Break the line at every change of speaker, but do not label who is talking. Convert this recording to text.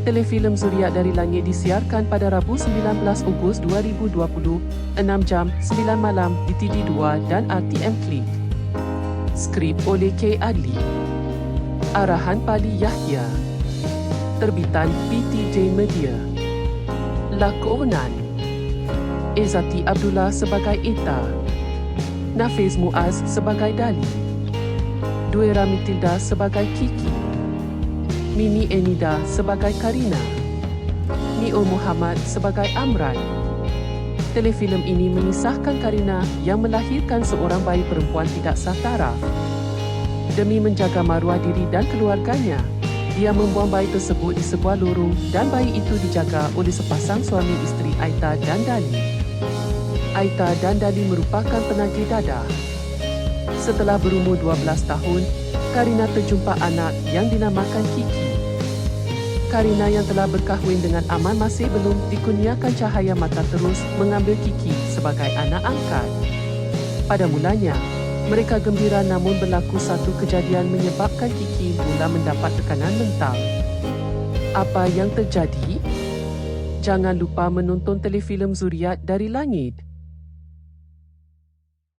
Telefilm Zuriat dari Langit disiarkan pada Rabu 19 Ogos 2020, 6 jam 9 malam di TD2 dan RTM Klik. Skrip oleh K. Adli. Arahan Pali Yahya. Terbitan PTJ Media. Lakonan: Ezati Abdullah sebagai Eta, Nafiz Muaz sebagai Dali, Duera Mitilda sebagai Kiki, Mimi Enida sebagai Karina, Nio Muhammad sebagai Amran. Telefilm ini mengisahkan Karina yang melahirkan seorang bayi perempuan tidak sah taraf. Demi menjaga maruah diri dan keluarganya, dia membuang bayi tersebut di sebuah lorong dan bayi itu dijaga oleh sepasang suami isteri Aita dan Dali. Aita dan Dali merupakan penagih dadah. Setelah berumur 12 tahun, Karina terjumpa anak yang dinamakan Kiki. Karina yang telah berkahwin dengan Aman masih belum dikurniakan cahaya mata terus mengambil Kiki sebagai anak angkat. Pada mulanya, mereka gembira namun berlaku satu kejadian menyebabkan Kiki mula mendapat tekanan mental. Apa yang terjadi? Jangan lupa menonton telefilm Zuriat dari Langit.